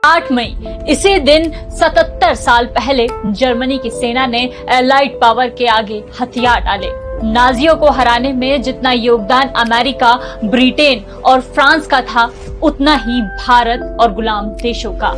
8 मई इसी दिन 77 साल पहले जर्मनी की सेना ने एलाइड पावर के आगे हथियार डाले। नाजियों को हराने में जितना योगदान अमेरिका, ब्रिटेन और फ्रांस का था, उतना ही भारत और गुलाम देशों का।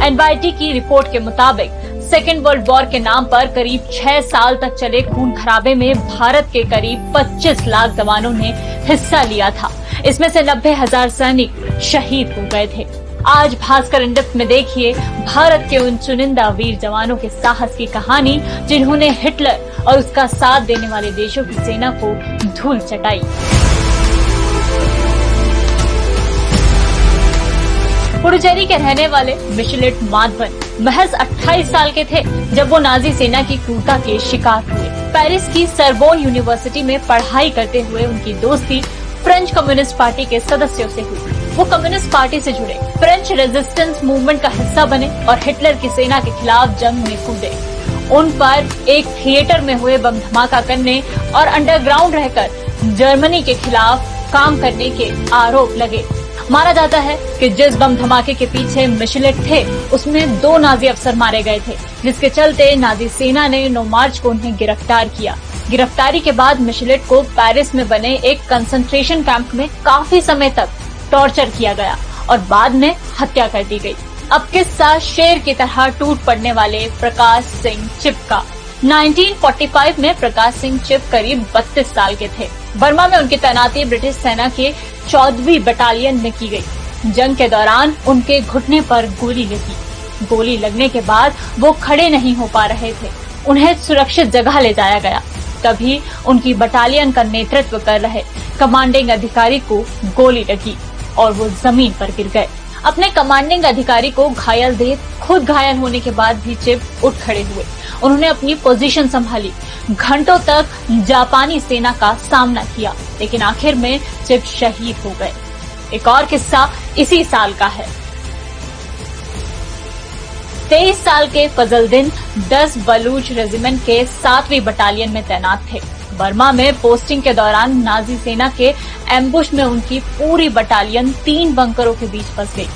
एनवाईटी की रिपोर्ट के मुताबिक सेकेंड वर्ल्ड वॉर के नाम पर करीब 6 साल तक चले खून खराबे में भारत के करीब 25 लाख जवानों ने हिस्सा लिया था। इसमें से 90,000 सैनिक शहीद हो गए थे। आज भास्कर इंडेप्थ में देखिए भारत के उन चुनिंदा वीर जवानों के साहस की कहानी, जिन्होंने हिटलर और उसका साथ देने वाले देशों की सेना को धूल चटाई। पुडुचेरी के रहने वाले मिशेलेट माधवन महज 28 साल के थे जब वो नाजी सेना की क्रूरता के शिकार हुए। पेरिस की सरबोन यूनिवर्सिटी में पढ़ाई करते हुए उनकी दोस्ती फ्रेंच कम्युनिस्ट पार्टी के सदस्यों से हुई। वो कम्युनिस्ट पार्टी से जुड़े, फ्रेंच रेजिस्टेंस मूवमेंट का हिस्सा बने और हिटलर की सेना के खिलाफ जंग में कूदे। उन पर एक थिएटर में हुए बम धमाका करने और अंडरग्राउंड रहकर जर्मनी के खिलाफ काम करने के आरोप लगे। माना जाता है कि जिस बम धमाके के पीछे मिशेलेट थे, उसमें 2 नाजी अफसर मारे गए थे, जिसके चलते नाजी सेना ने 9 मार्च को उन्हें गिरफ्तार किया। गिरफ्तारी के बाद मिशेलेट को पेरिस में बने एक कंसंट्रेशन कैंप में काफी समय तक टॉर्चर किया गया और बाद में हत्या कर दी गई। अब किस्सा शेर की तरह टूट पड़ने वाले प्रकाश सिंह चिप का। 1945 में प्रकाश सिंह चिप करीब 32 साल के थे। बर्मा में उनकी तैनाती ब्रिटिश सेना के 14वीं बटालियन में की गई। जंग के दौरान उनके घुटने पर गोली लगी। गोली लगने के बाद वो खड़े नहीं हो पा रहे थे। उन्हें सुरक्षित जगह ले जाया गया। तभी उनकी बटालियन का नेतृत्व कर रहे कमांडिंग अधिकारी को गोली लगी और वो जमीन पर गिर गए। अपने कमांडिंग अधिकारी को घायल देख खुद घायल होने के बाद भी चिप उठ खड़े हुए। उन्होंने अपनी पोजीशन संभाली, घंटों तक जापानी सेना का सामना किया, लेकिन आखिर में चिप शहीद हो गए। एक और किस्सा इसी साल का है। 23 साल के फजलुद्दीन 10 बलूच रेजिमेंट के 7वीं बटालियन में तैनात थे। बर्मा में पोस्टिंग के दौरान नाजी सेना के एम्बुश में उनकी पूरी बटालियन 3 बंकरों के बीच फंस गई।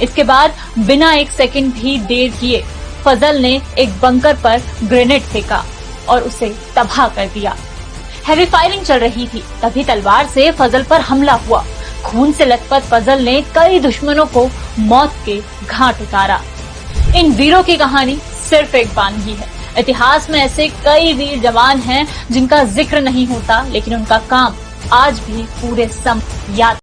इसके बाद बिना एक सेकंड भी देर किए फजल ने एक बंकर पर ग्रेनेड फेंका और उसे तबाह कर दिया। हैवी फायरिंग चल रही थी, तभी तलवार से फजल पर हमला हुआ। खून से लथपथ फजल ने कई दुश्मनों को मौत के घाट उतारा। इन वीरों की कहानी सिर्फ एक वानगी है। इतिहास में ऐसे कई वीर जवान हैं जिनका जिक्र नहीं होता, लेकिन उनका काम आज भी पूरे सम याद